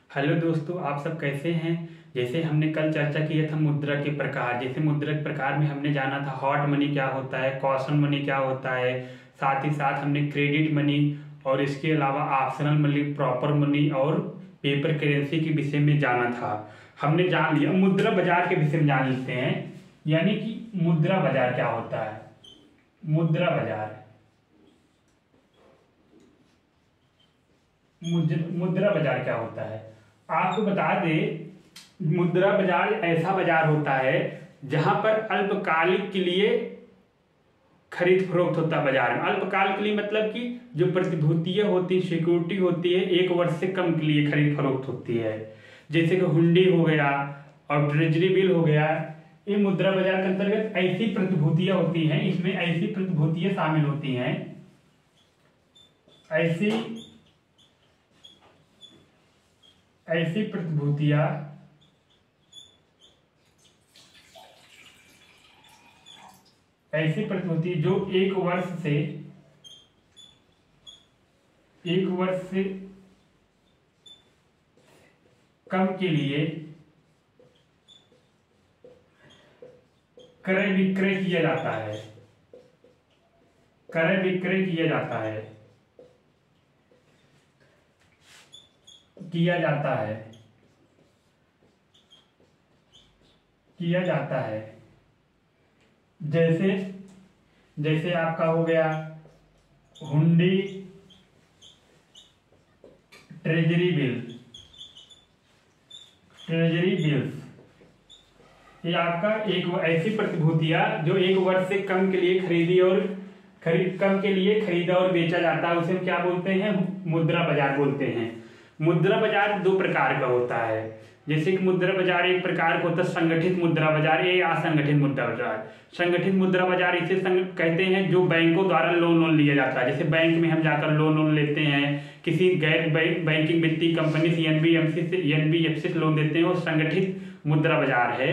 Hello दोस्तों, आप सब कैसे हैं। जैसे हमने कल चर्चा किया था मुद्रा के प्रकार। जैसे मुद्रा के प्रकार में हमने जाना था हॉट मनी क्या होता है, कॉशन मनी क्या होता है। साथ ही साथ हमने क्रेडिट मनी और इसके अलावा ऑप्शनल मनी, प्रॉपर मनी और पेपर करेंसी के विषय में जाना था। हमने जान लिया, मुद्रा बाजार के विषय में जान लेते हैं। यानी कि मुद्रा बाजार क्या होता है। मुद्रा बाजार, मुद्रा बाजार क्या होता है आपको बता दें। मुद्रा बाजार ऐसा बाजार होता है जहां पर अल्पकालिक के लिए खरीद फरोख्त होता है। बाजार में अल्पकाल के लिए मतलब कि जो प्रतिभूतियां होती, सिक्योरिटी होती है, 1 वर्ष से कम के लिए खरीद फरोख्त होती है। जैसे कि हुंडी हो गया और ट्रेजरी बिल हो गया। ये मुद्रा बाजार के अंतर्गत ऐसी प्रतिभूतियां होती हैं। इसमें ऐसी प्रतिभूतियां शामिल होती हैं, ऐसी ऐसी प्रतिभूतियां जो 1 वर्ष से कम के लिए क्रय विक्रय किया जाता है। क्रय विक्रय किया जाता है किया जाता है किया जाता है। जैसे जैसे आपका हो गया हुंडी, ट्रेजरी बिल्स। ये आपका एक ऐसी प्रतिभूतियां जो 1 वर्ष से कम के लिए खरीदा और बेचा जाता है, उसे हम क्या बोलते हैं, मुद्रा बाजार बोलते हैं। मुद्रा बाजार 2 प्रकार का होता है। जैसे कि मुद्रा बाजार एक प्रकार का होता है संगठित मुद्रा बाजार, ये असंगठित मुद्रा बाजार। संगठित मुद्रा बाजार इसे कहते हैं जो बैंकों द्वारा लोन लिया जाता है। जैसे बैंक में हम जाकर लोन लेते हैं, किसी गैर बैंकिंग वित्तीय कंपनी से, एनबीएफसी से लोन देते हैं, वो संगठित मुद्रा बाजार है।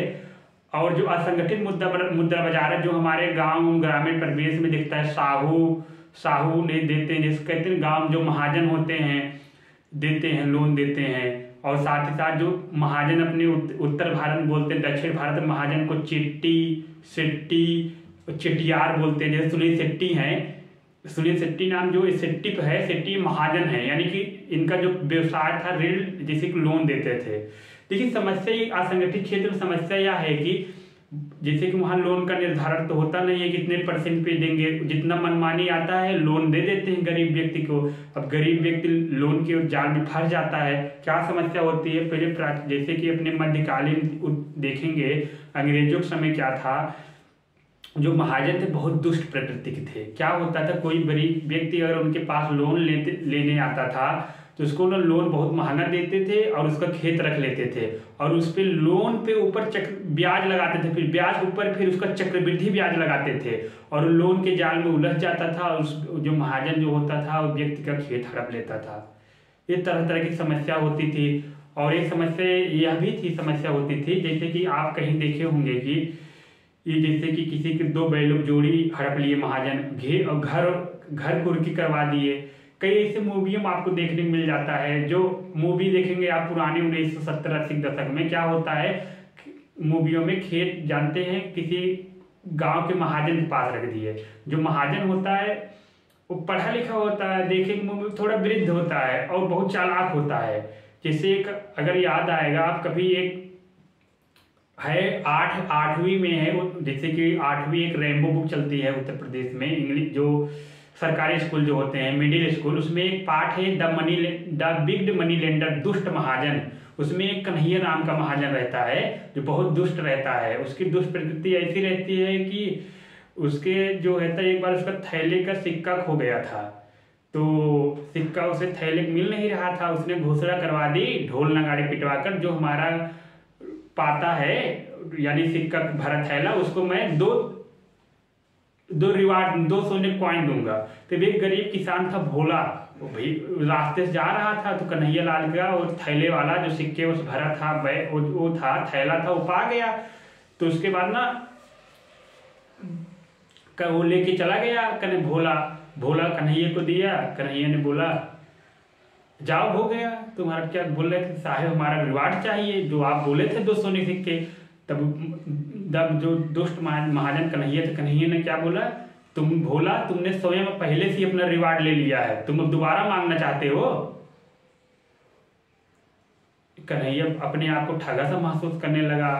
और जो असंगठित मुद्रा बाजार है, जो हमारे गांव ग्रामीण परिवेश में दिखता है, साहू नहीं देते हैं, जिसको कहते हैं गांव जो महाजन होते हैं देते हैं, लोन देते हैं। और साथ ही साथ जो महाजन अपने उत्तर भारत में बोलते हैं, दक्षिण भारत में महाजन को चिट्टियार बोलते हैं। जैसे सुनील शेट्टी नाम जो शेट्टी है, शेट्टी महाजन है। यानी कि इनका जो व्यवसाय था ऋण जैसे कि लोन देते थे। लेकिन समस्या असंगठित क्षेत्र में समस्या यह है कि जैसे कि वहाँ लोन का निर्धारण तो होता नहीं है कितने % पे देंगे, जितना मनमानी आता है लोन दे देते हैं गरीब व्यक्ति को। अब गरीब व्यक्ति लोन के जाल में फंस जाता है। क्या समस्या होती है, पहले जैसे कि अपने मध्यकालीन देखेंगे, अंग्रेजों के समय क्या था, जो महाजन थे बहुत दुष्ट प्रकृति के थे। क्या होता था, कोई गरीब व्यक्ति अगर उनके पास लोन लेने आता था तो उसको ना लोन बहुत महंगा देते थे और उसका खेत रख लेते थे और उस पे लोन पे ऊपर ब्याज लगाते थे, फिर ब्याज ऊपर फिर उसका चक्रवृद्धि ब्याज लगाते थे और लोन के जाल में उलझ जाता था और जो महाजन जो होता था वो व्यक्ति का खेत हड़प लेता था। ये तरह तरह की समस्या होती थी। और एक समस्या यह भी समस्या होती थी, जैसे कि आप कहीं देखे होंगे कि ये जैसे कि किसी के 2 बैलों जोड़ी हड़प लिए महाजन, घर कुर्की करवा दिए। कई ऐसे मूवियों में आपको देखने को मिल जाता है। जो मूवी देखेंगे आप पुराने 1970-80 दशक में, क्या होता है मूवियों में, खेत जानते हैं किसी गांव के महाजन के पास रख दिए। जो महाजन होता है वो पढ़ा लिखा होता है, देखे मूवी थोड़ा वृद्ध होता है और बहुत चालाक होता है। जैसे एक अगर याद आएगा आप कभी, एक है 8वीं में है वो, जैसे कि 8वीं एक रेनबो बुक चलती है उत्तर प्रदेश में, इंग्लिश जो सरकारी स्कूल जो होते हैं, मिडिल स्कूल, उसमें एक पार्ट है द बिग मनी लेंडर, दुष्ट महाजन। उसमें एक कन्हैया नाम का महाजन रहता है जो बहुत दुष्ट रहता है। उसकी दुष्ट प्रकृति ऐसी रहती है कि उसके जो रहता है, एक बार उसका थैले का सिक्का खो गया था, तो सिक्का उसे थैले मिल नहीं रहा था। उसने घोषणा करवा दी ढोल नगाड़े पिटवा कर, जो हमारा पाता है यानी सिक्का भरा थैला, उसको मैं दो सोने कॉइन दूंगा। तो एक गरीब किसान था भोला, वो भाई रास्ते से जा रहा था तो कन्हैया लाल का और थैले वाला जो सिक्के उस भरा था वो था, थैला था, वो पा गया। तो उसके बाद ना वो लेके चला गया भोला कन्हैया को दिया। कन्हैया ने बोला जाओ हो गया तुम्हारा, क्या बोल रहे थे साहब हमारा रिवार्ड चाहिए, जो आप बोले थे 2 सोने के सिक्के। तब जो दुष्ट महाजन कन्हैया थे, कन्हैया ने क्या बोला, तुम भोला तुमने स्वयं पहले से ही अपना रिवार्ड ले लिया है, तुम अब दोबारा मांगना चाहते हो। कन्हैया अपने आप को ठगा सा महसूस करने लगा,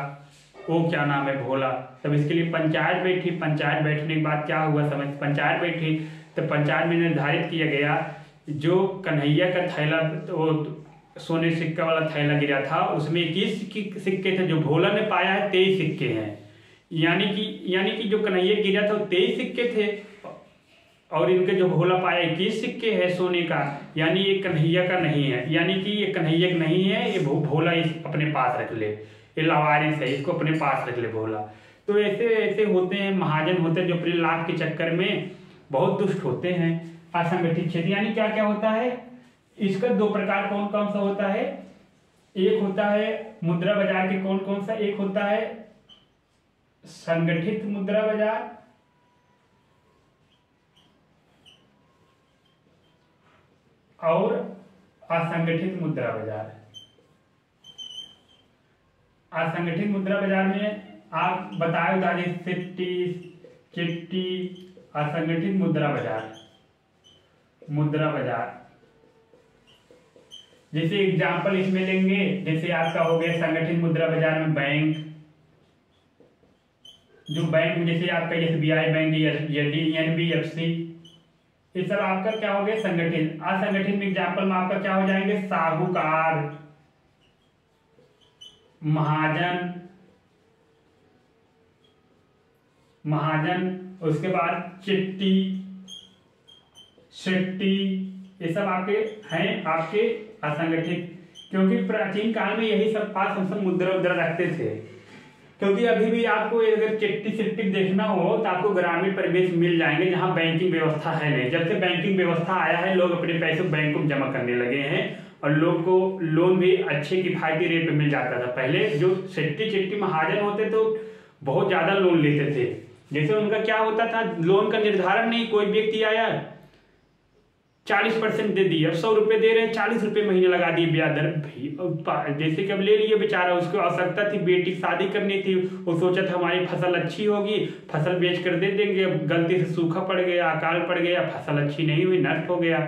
वो क्या नाम है भोला। तब इसके लिए पंचायत बैठी, पंचायत बैठने के बाद क्या हुआ समझ, पंचायत बैठी तो पंचायत में निर्धारित किया गया जो कन्हैया का थैला, वो सोने सिक्का वाला थैला गिरा था उसमें 21 सिक्के थे, जो भोला ने पाया है 23 सिक्के हैं। यानी कि जो कन्हैया गिरा था वो 23 सिक्के थे और इनके जो भोला पाया 21 सिक्के है सोने का, यानी ये कन्हैया का नहीं है, यानी कि ये कन्हैया का नहीं है, ये भोला अपने पास रख ले, ये लावारिस है, इसको अपने पास रख ले भोला। तो ऐसे ऐसे होते हैं महाजन होते हैं जो अपने लाभ के चक्कर में बहुत दुष्ट होते हैं। असंगठित क्षेत्र यानी क्या क्या होता है, इसका 2 प्रकार कौन कौन सा होता है, एक होता है मुद्रा बाजार के कौन कौन सा, एक होता है संगठित मुद्रा बाजार और असंगठित मुद्रा बाजार। असंगठित मुद्रा बाजार में आप बताए दादी सिट्टी चिट्टी, असंगठित मुद्रा बाजार, मुद्रा बाजार जैसे एग्जाम्पल इसमें लेंगे, जैसे आपका हो गया संगठित मुद्रा बाजार में बैंक, जो बैंक जैसे आपका SBI बैंक, NBFC, ये सब आपका क्या हो गया संगठित। असंगठित में एग्जाम्पल में आपका क्या हो जाएंगे, साहूकार, महाजन, उसके बाद चिट्टी, सिट्टी, ये सब आपके हैं आपके असंगठित। क्योंकि प्राचीन काल में यही सब पास हम सब मुद्रा उद्रा रखते थे। क्योंकि अभी भी आपको अगर चिट्ठी सिट्टी देखना हो तो आपको ग्रामीण परिवेश मिल जाएंगे जहां बैंकिंग व्यवस्था है नहीं। जब से बैंकिंग व्यवस्था आया है लोग अपने पैसे बैंक में जमा करने लगे हैं और लोग को लोन भी अच्छे किफायती रेट पे मिल जाता था। पहले जो सिट्टी चिट्टी महाजन होते तो बहुत ज्यादा लोन लेते थे। जैसे उनका क्या होता था, लोन का निर्धारण नहीं, कोई व्यक्ति आया 40% दे दिए, अब 100 रुपए दे रहे हैं, 40 रुपए महीने लगा दिए ब्याज दर। जैसे कि अब ले लिए बेचारा, उसको आवश्यकता थी, बेटी की शादी करनी थी, वो सोचा था हमारी फसल अच्छी होगी, फसल बेच कर दे देंगे। अब गलती से सूखा पड़ गया, अकाल पड़ गया, फसल अच्छी नहीं हुई, नष्ट हो गया।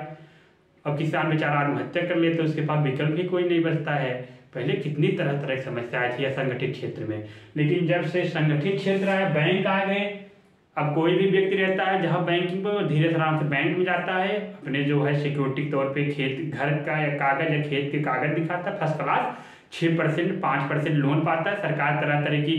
अब किसान बेचारा आत्महत्या कर लेते, उसके पास विकल्प भी कोई नहीं बचता है। पहले कितनी तरह तरह की समस्याएं थी असंगठित क्षेत्र में, लेकिन जब से संगठित क्षेत्र आया, बैंक आ गए, अब कोई भी व्यक्ति रहता है जहां बैंकिंग पर धीरे से आराम से बैंक में जाता है, अपने जो है सिक्योरिटी के तौर पे खेत घर का या कागज या खेत के कागज दिखाता है, फर्स्ट क्लास 6% 5% लोन पाता है। सरकार तरह तरह की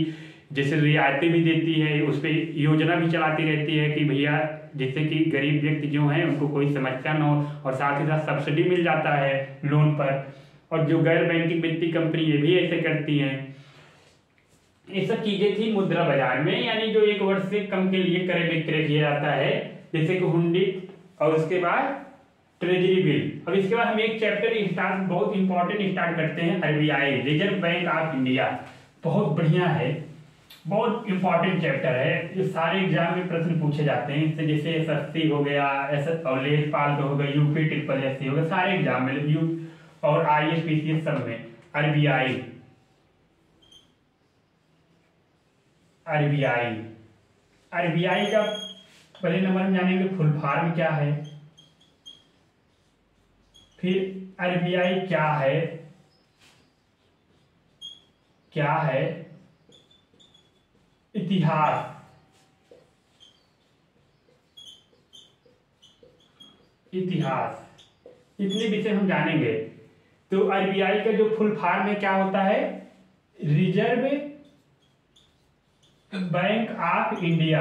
जैसे रियायतें भी देती है, उस पर योजना भी चलाती रहती है कि भैया जिससे कि गरीब व्यक्ति जो है उनको कोई समस्या न हो, और साथ ही साथ सब्सिडी मिल जाता है लोन पर। और जो गैर बैंकिंग वित्तीय कंपनी ये भी ऐसे करती हैं। ये सब चीजें थी मुद्रा बाजार में, यानी जो 1 वर्ष से कम के लिए क्रय विक्रय किया जाता है, जैसे कि हुंडी और उसके बाद ट्रेजरी बिल। अब इसके बाद हम एक चैप्टर स्टार्ट, बहुत इंपॉर्टेंट स्टार्ट करते हैं, RBI, reserve bank of India. बहुत बढ़िया है, बहुत इंपॉर्टेंट चैप्टर है, जो सारे एग्जाम में प्रश्न पूछे जाते हैं इससे। जैसे SSC हो गया, और लेखपाल हो गया, UPSSC हो गया, सारे एग्जाम में और IAS PCS सब में RBI का पहले नंबर में जानेंगे फुल फॉर्म क्या है, फिर RBI क्या है, इतिहास, इतने विषय हम जानेंगे। तो RBI का जो फुल फॉर्म में क्या होता है, रिजर्व बैंक ऑफ इंडिया,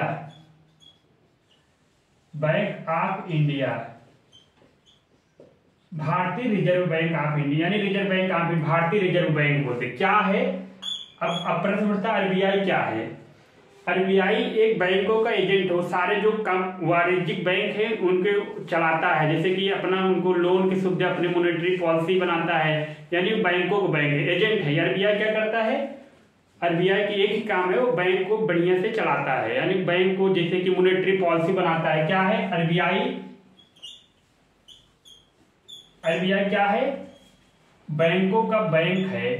भारतीय रिजर्व बैंक ऑफ इंडिया, यानी रिजर्व बैंक ऑफ भारतीय रिजर्व बैंक होते क्या है। अब प्रश्न उठता है RBI क्या है। RBI एक बैंकों का एजेंट हो, सारे जो वाणिज्यिक बैंक है उनके चलाता है, जैसे कि अपना उनको लोन की सुविधा, अपने मॉनेटरी पॉलिसी बनाता है, यानी बैंकों को बैंक एजेंट है। RBI क्या करता है, RBI की एक ही काम है, वो बैंक को बढ़िया से चलाता है, यानी बैंक को जैसे कि मॉनेटरी पॉलिसी बनाता है। क्या है आरबीआई क्या है? बैंकों का बैंक है,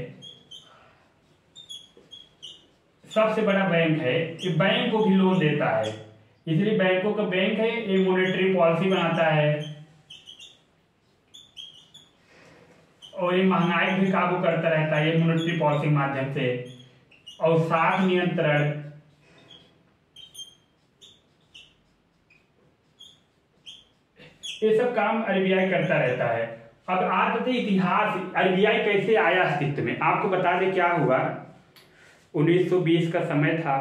सबसे बड़ा बैंक है, ये बैंक को भी लोन देता है, इसलिए बैंकों का बैंक है। ये मॉनेटरी पॉलिसी बनाता है और ये महंगाई भी काबू करता रहता है ये मॉनेटरी पॉलिसी के माध्यम से, और साख नियंत्रण, ये सब काम आरबीआई करता रहता है। अब आप बताइए इतिहास, आरबीआई कैसे आया अस्तित्व में? आपको बता दें क्या हुआ। 1920 का समय था।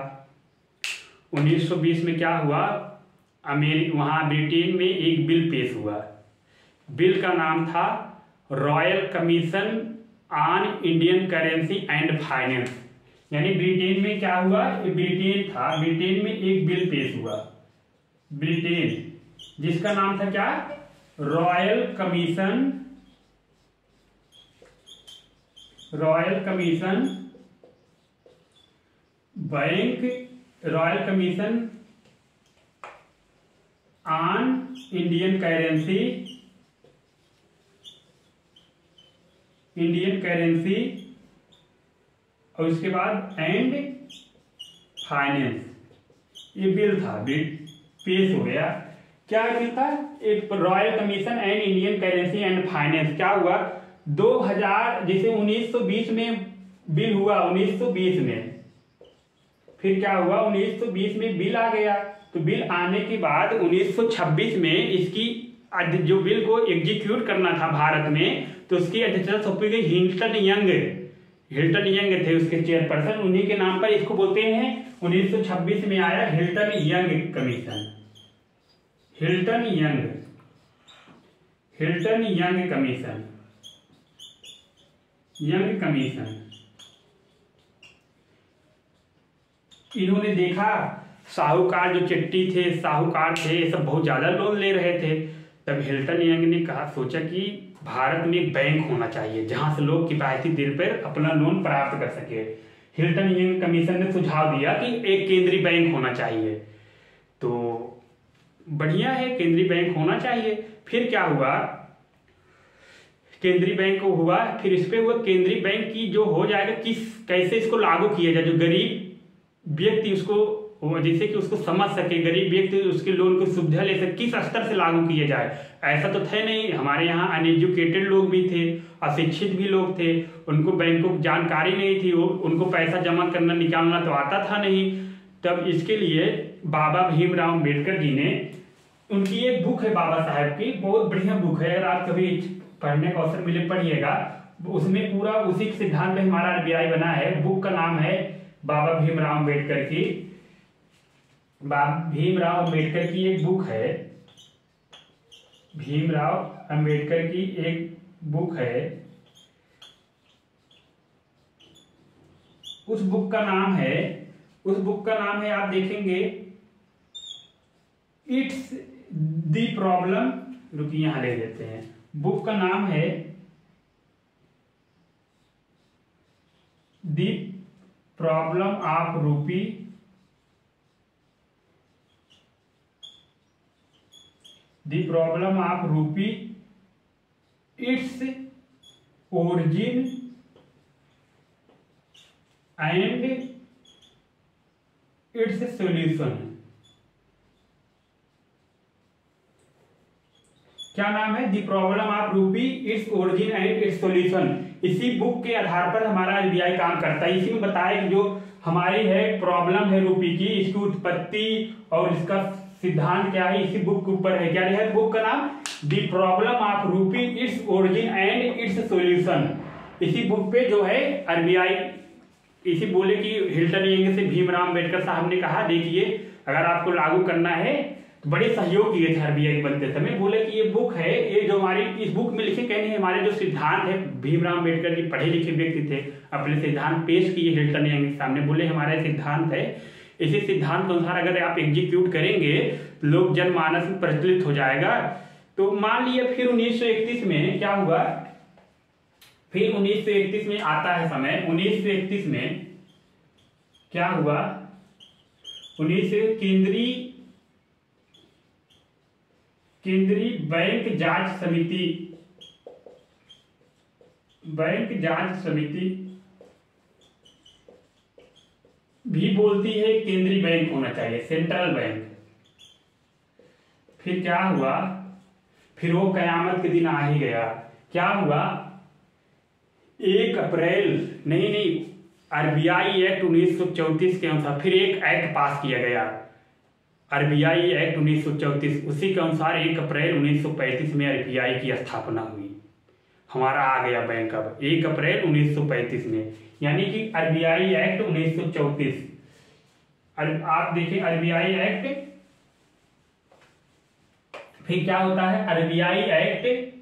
1920 में क्या हुआ, वहां ब्रिटेन में एक बिल पेश हुआ। बिल का नाम था royal commission on Indian currency and finance. यानी ब्रिटेन में क्या हुआ, ब्रिटेन था, ब्रिटेन में एक बिल पेश हुआ, ब्रिटेन, जिसका नाम था क्या, royal commission bank, royal commission on Indian currency और उसके बाद एंड फाइनेंस, ये बिल था, पेश हो गया। क्या बिल था? एक royal commission and Indian currency and finance. क्या हुआ, 2000 जैसे 1920 में बिल हुआ, 1920 में फिर क्या हुआ, 1920 में बिल आ गया, तो बिल आने के बाद 1926 में इसकी जो बिल को एग्जीक्यूट करना था भारत में, तो उसकी अध्यक्षता सौंपी गई हिल्टन यंग थे उसके चेयरपर्सन, उन्हीं के नाम पर इसको बोलते हैं। 1926 में आया Hilton young commission, Hilton young commission. इन्होंने देखा साहूकार जो चिट्टी थे, साहूकार थे, ये सब बहुत ज्यादा लोन ले रहे थे। तब हिल्टन यंग ने कहा, सोचा कि भारत में एक बैंक होना चाहिए जहां से लोग किफायती दर पर अपना लोन प्राप्त कर सके। हिल्टन यंग कमीशन ने सुझाव दिया कि एक केंद्रीय बैंक होना चाहिए। तो बढ़िया है, केंद्रीय बैंक होना चाहिए। फिर क्या हुआ, केंद्रीय बैंक हुआ, फिर इस पे हुआ केंद्रीय बैंक की जो हो जाएगा, कैसे इसको लागू किया जाए, जो गरीब व्यक्ति उसको जैसे कि उसको समझ सके, गरीब व्यक्ति उसके लोन की सुविधा ले सके, किस स्तर से लागू किए जाए। ऐसा तो थे नहीं, हमारे यहाँ अनएजुकेटेड लोग भी थे, अशिक्षित भी लोग थे, उनको बैंकों की जानकारी नहीं थी, उनको पैसा जमा करना निकालना तो आता था नहीं। तब इसके लिए बाबा भीमराव अम्बेडकर जी ने, उनकी एक बुक है बाबा साहेब की, बहुत बढ़िया बुक है, अगर आप कभी पढ़ने का अवसर मिले पढ़िएगा, उसमें पूरा उसी के सिद्धांत पे हमारा आरबीआई बना है। बुक का नाम है बाबा भीमराव अम्बेडकर की, भीमराव अम्बेडकर की एक बुक है, भीमराव अम्बेडकर की एक बुक है। उस बुक का नाम है, आप देखेंगे, इट्स द प्रॉब्लम, रुकिए यहां ले लेते हैं, बुक का नाम है the problem of rupee, its origin and its solution. क्या नाम है? The problem of rupee, its origin and its solution. इसी बुक के आधार पर हमारा आरबीआई काम करता है। इसी में बताया कि जो हमारी है प्रॉब्लम है रूपी की, इसकी उत्पत्ति और इसका सिद्धांत क्या है, इसी बुक के ऊपर है। क्या है बुक का नाम? The problem of rupee, its origin and its solution. इसी बुक पे जो है आरबीआई, इसी बोले कि हिल्टन यंग से भीमराव अम्बेडकर साहब ने कहा, देखिए अगर आपको लागू करना है, तो बड़े सहयोग किए थे आरबीआई बनते समय। बोले कि ये बुक है, ये जो हमारी इस बुक में लिखे कहने हैं, हमारे जो सिद्धांत है, भीमराव अम्बेडकर जी पढ़े लिखे व्यक्ति थे, अपने सिद्धांत पेश किए हिल्टन यंग के सामने, बोले हमारा सिद्धांत है, इसी सिद्धांत के अनुसार अगर आप एग्जीक्यूट करेंगे, लोक जनमानस में प्रचलित हो जाएगा। तो मान लिया फिर 1931 में क्या हुआ, फिर 1931 में आता है समय, 1931 में क्या हुआ, 19 केंद्रीय बैंक जांच समिति बैंक जांच समिति भी बोलती है केंद्रीय बैंक होना चाहिए, सेंट्रल बैंक। फिर क्या हुआ, फिर वो कयामत के दिन आ ही गया। क्या हुआ, 1 अप्रैल नहीं आरबीआई एक्ट 1934 के अनुसार फिर एक एक्ट पास किया गया, आरबीआई एक्ट 1934। उसी के अनुसार 1 अप्रैल 1935 में आरबीआई की स्थापना हुई। हमारा आ गया बैंक अब 1 अप्रैल 1935 में, यानी कि आरबीआई एक्ट 1934। आप देखिए आरबीआई एक्ट, फिर क्या होता है, आरबीआई एक्ट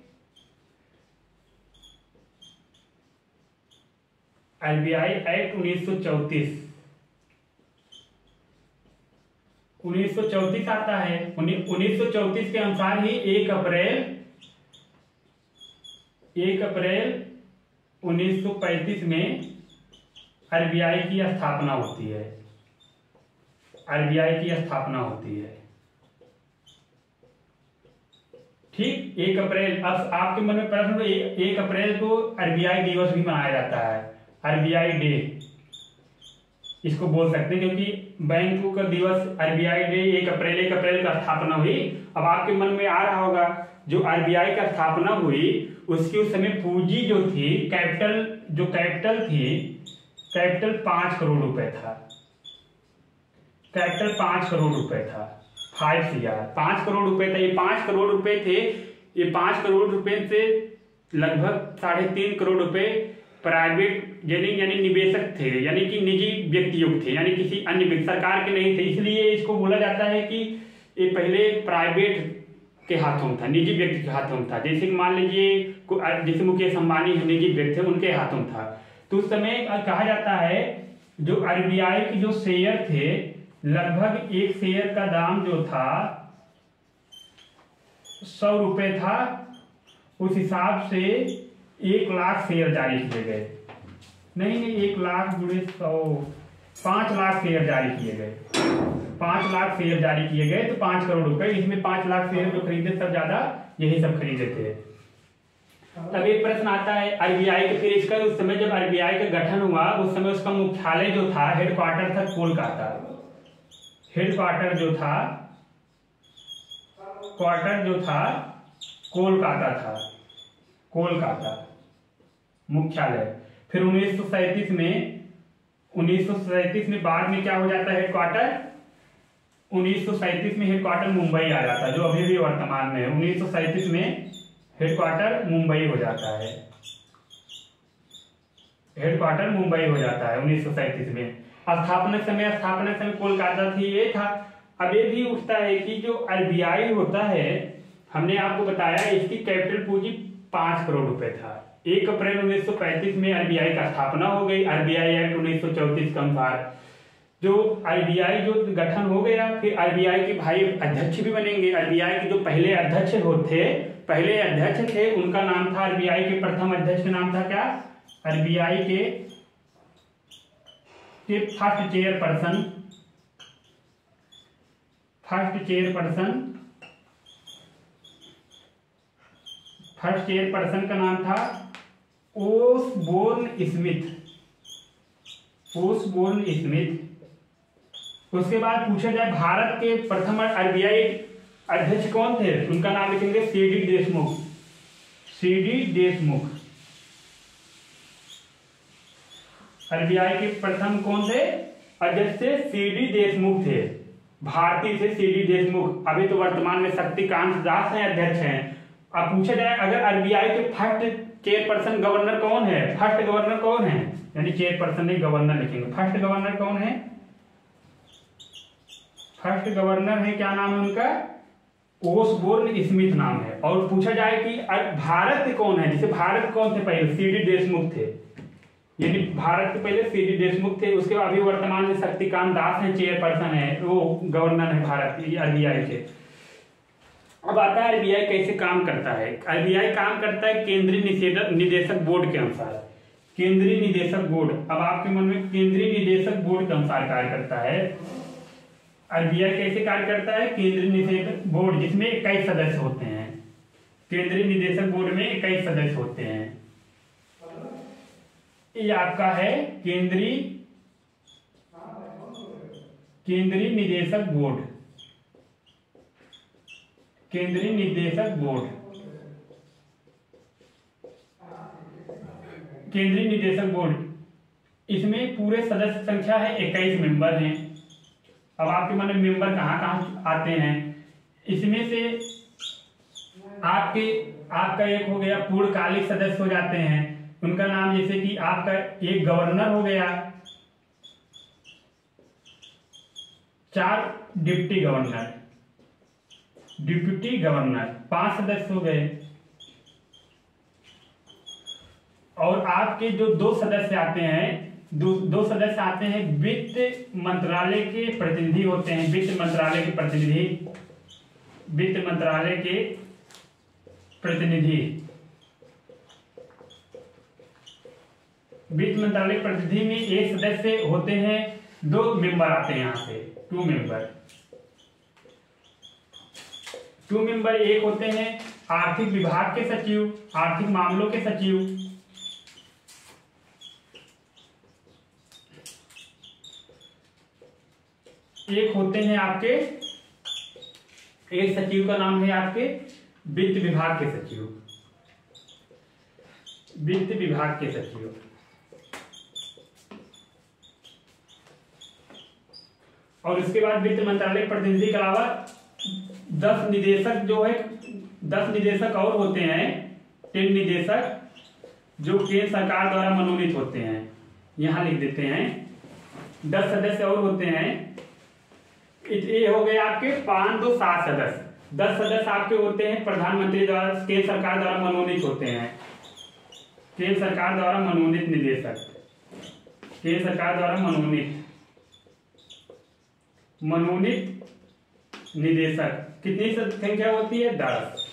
1934 आता है। 1934 के अनुसार ही 1 अप्रैल 1935 में आरबीआई की स्थापना होती है, आरबीआई की स्थापना होती है। ठीक, 1 अप्रैल। अब आपके मन में प्रश्न, 1 अप्रैल को आरबीआई दिवस भी मनाया जाता है, आरबीआई डे इसको बोल सकते हैं, क्योंकि बैंकों का दिवस आरबीआई डे 1 अप्रैल का स्थापना हुई। अब आपके मन में आ रहा होगा, जो आरबीआई का स्थापना हुई उसकी उस समय पूंजी जो थी, कैपिटल थी, कैपिटल 5 करोड़ रुपए था, कैपिटल 5 करोड़ रुपए था, 5 करोड़ रुपए था। ये 5 करोड़ रुपए थे, ये 5 करोड़ रुपए से लगभग 3.5 करोड़ रुपए प्राइवेट यानी निवेशक थे, यानी कि निजी व्यक्तियों थे, यानी किसी अन्य सरकार के नहीं थे। इसलिए इसको बोला जाता है कि ये पहले प्राइवेट के हाथों में था, निजी व्यक्ति के हाथों में था। जैसे कि मान लीजिए जैसे मुकेश अंबानी निजी व्यक्ति थे, उनके हाथों में था। तो उस समय कहा जाता है जो आरबीआई के जो शेयर थे, लगभग एक शेयर का दाम जो था 100 रुपए था। उस हिसाब से 1 लाख शेयर जारी किए गए, नहीं 1 लाख जुड़े 100, 5 लाख शेयर जारी किए गए, 5 लाख शेयर जारी किए गए। तो 5 करोड़ रुपए, इसमें 5 लाख शेयर जो खरीदे सब ज्यादा यही सब खरीदे थे। तब एक प्रश्न आता है आरबीआई के, फिर इसका उस समय जब आरबीआई का गठन हुआ उस समय उसका मुख्यालय जो था, हेडक्वार्टर था कोलकाता। हेडक्वार्टर जो था, क्वार्टर जो था कोलकाता था, कोलकाता मुख्यालय। फिर 1937 में बाद में क्या हो जाता है हेडक्वार्टर, 1937 में हेडक्वार्टर मुंबई आ जाता है, जो अभी भी वर्तमान में है। 1937 में हेडक्वार्टर मुंबई हो जाता है, हेडक्वार्टर मुंबई हो जाता है 1937 में। स्थापना समय कोलकाता थी, ये था। अब ये भी उठता है कि जो आरबीआई होता है, हमने आपको बताया इसकी कैपिटल पूंजी 5 करोड़ रुपए था। 1 अप्रैल 1935 में आरबीआई का स्थापना हो गई, आरबीआई एक्ट 1934 के अनुसार। जो आरबीआई जो गठन हो गया, फिर आरबीआई के भाई अध्यक्ष भी बनेंगे। आरबीआई के जो पहले अध्यक्ष थे उनका नाम था, आरबीआई के प्रथम अध्यक्ष का नाम था क्या, आरबीआई के फर्स्ट चेयरपर्सन का नाम था ओसबोर्न स्मिथ। उसके बाद पूछा जाए भारत के प्रथम आरबीआई अध्यक्ष कौन थे, उनका नाम लिखेंगे सीडी देशमुख। आरबीआई के प्रथम कौन थे अध्यक्ष थे, सीडी देशमुख थे, भारतीय थे सीडी देशमुख। अभी तो वर्तमान में शक्तिकांत दास हैं अध्यक्ष हैं। अब पूछा जाए अगर आरबीआई के फर्स्ट चेयरपर्सन गवर्नर कौन है, फर्स्ट गवर्नर कौन है, यानी चेयरपर्सन नहीं गवर्नर लिखेंगे। फर्स्ट गवर्नर कौन है, फर्स्ट गवर्नर है, क्या नाम है उनका, ओसबोर्न स्मिथ नाम है। और पूछा जाए कि भारत कौन है, जैसे भारत कौन थे पहले, सीडी देशमुख थे, यानी भारत के पहले सीडी देशमुख थे। उसके बाद अभी वर्तमान में शक्तिकांत दास है, चेयरपर्सन है, वो गवर्नर है भारत की आरबीआई के। अब आता है आरबीआई कैसे काम करता है। आरबीआई काम करता है केंद्रीय निदेशक बोर्ड के अनुसार। केंद्रीय निदेशक बोर्ड, अब आपके मन में केंद्रीय निदेशक बोर्ड के अनुसार कार्य करता है। आरबीआई कैसे कार्य करता है, केंद्रीय निदेशक बोर्ड जिसमें 21 सदस्य होते हैं। केंद्रीय निदेशक बोर्ड में 21 सदस्य होते हैं। ये आपका है केंद्रीय निदेशक बोर्ड। केंद्रीय निदेशक बोर्ड, केंद्रीय निदेशक बोर्ड, इसमें पूरे सदस्य संख्या है 21 मेंबर हैं। अब आपके मन में मेंबर कहाँ कहाँ आते हैं, इसमें से आपका एक हो गया पूर्णकालिक सदस्य हो जाते हैं, उनका नाम जैसे कि आपका एक गवर्नर हो गया, 4 डिप्टी गवर्नर, 5 सदस्य हो गए। और आपके जो 2 सदस्य आते हैं, दो सदस्य आते हैं वित्त मंत्रालय के प्रतिनिधि होते हैं। वित्त मंत्रालय के प्रतिनिधि में एक सदस्य होते हैं, 2 मेंबर आते हैं यहां से, 2 मेंबर एक होते हैं आर्थिक विभाग के सचिव, आर्थिक मामलों के सचिव। एक होते हैं आपके, एक सचिव का नाम है आपके वित्त विभाग के सचिव, और उसके बाद वित्त मंत्रालय प्रतिनिधि के अलावा 10 निदेशक और होते हैं, 10 निदेशक जो केंद्र सरकार द्वारा मनोनीत होते हैं। यहां लिख देते हैं 10 सदस्य और होते हैं। ये हो गए आपके 5 2 7 सदस्य। 10 सदस्य आपके होते हैं प्रधानमंत्री द्वारा, केंद्र सरकार द्वारा मनोनीत होते हैं, केंद्र सरकार द्वारा मनोनीत निदेशक, केंद्र सरकार द्वारा मनोनीत निदेशक। कितनी संख्या होती है? 10।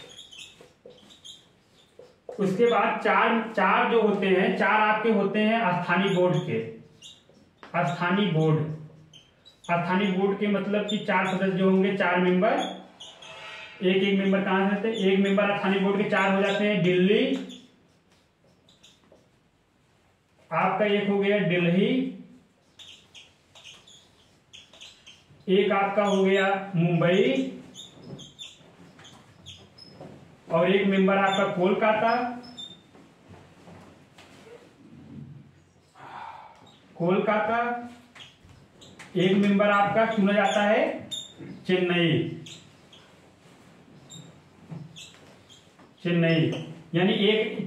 उसके बाद चार जो होते हैं, 4 आपके होते हैं स्थानीय बोर्ड के। स्थानीय बोर्ड के मतलब कि 4 सदस्य जो होंगे, 4 मेंबर, एक मेंबर कहां से होते हैं? एक मेंबर स्थानीय बोर्ड के 4 हो जाते हैं। दिल्ली आपका एक हो गया, दिल्ली एक आपका हो गया, मुंबई, और एक मेंबर आपका कोलकाता। एक मेंबर आपका चुना जाता है चेन्नई। यानी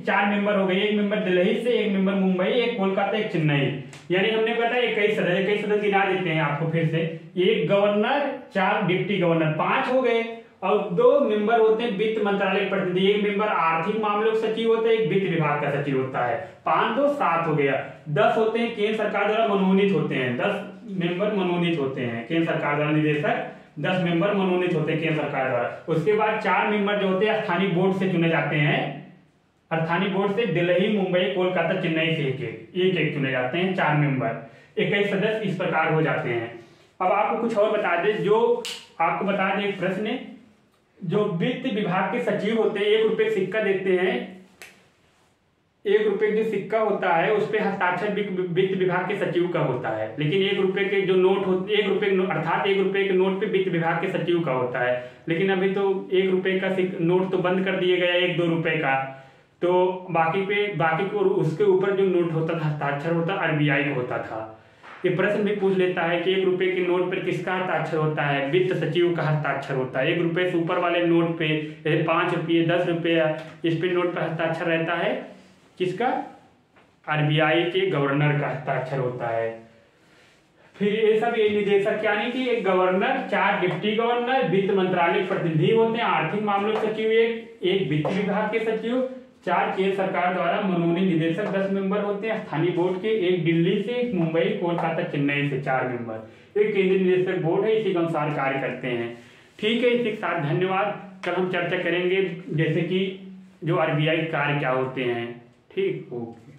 4 मेंबर हो गए, एक मेंबर दिल्ली से, एक मेंबर मुंबई, एक कोलकाता, एक चेन्नई। यानी हमने पता 21 सदस्य गिना देते हैं आपको फिर से। एक गवर्नर, 4 डिप्टी गवर्नर, 5 हो गए, और 2 मेंबर होते हैं वित्त मंत्रालय प्रतिनिधि। एक मेंबर आर्थिक मामलों का सचिव होता है, एक वित्त विभाग का सचिव होता है। 5 2 7 हो गया। 10 होते हैं केंद्र सरकार द्वारा मनोनीत होते हैं, 10 मेंबर मनोनीत होते हैं केंद्र सरकार द्वारा, निदेशक 10 मेंबर मनोनीत होते हैं केंद्र सरकार द्वारा। उसके बाद 4 मेंबर जो होते हैं स्थानीय बोर्ड से चुने जाते हैं। स्थानीय बोर्ड से दिल्ली, मुंबई, कोलकाता, चेन्नई से एक चुने जाते हैं 4 मेंबर। 21 सदस्य इस प्रकार हो जाते हैं। अब आपको कुछ और बता दें, जो आपको बता दें एक प्रश्न, जो वित्त विभाग के सचिव होते हैं, 1 रुपए सिक्का देखते हैं, 1 रुपए जो सिक्का होता है उस पर हस्ताक्षर वित्त विभाग के सचिव का होता है। लेकिन 1 रुपए के जो नोट होते, 1 रुपए अर्थात 1 रुपए के नोट पे वित्त विभाग के सचिव का होता है। लेकिन अभी तो 1 रुपए का नोट तो बंद कर दिया गया, 1 2 रुपए का, तो बाकी को उसके ऊपर जो नोट होता था, हस्ताक्षर होता, RBI का होता था। ये प्रश्न भी पूछ लेता है कि 1 रुपए के नोट पर किसका हस्ताक्षर होता है? वित्त सचिव का हस्ताक्षर होता है। 1 रुपए से ऊपर वाले नोट पे, 5 रुपये, 10 रुपया, इस पे नोट पर हस्ताक्षर रहता है किसका? RBI के गवर्नर का हस्ताक्षर होता है। फिर ये सब ये निदेशक, यानी कि एक गवर्नर, 4 डिप्टी गवर्नर, वित्त मंत्रालय प्रतिनिधि होते हैं, आर्थिक मामलों के सचिव एक वित्त विभाग के सचिव, 4 केंद्र सरकार द्वारा मनोनीत निदेशक 10 मेंबर होते हैं स्थानीय बोर्ड के, एक दिल्ली से, एक मुंबई, कोलकाता, चेन्नई से 4 मेंबर। एक केंद्रीय निदेशक बोर्ड है, इसी के अनुसार कार्य करते हैं। ठीक है, इसी के साथ धन्यवाद। कल हम चर्चा करेंगे जैसे कि जो RBI कार्य क्या होते हैं। ठीक, ओके।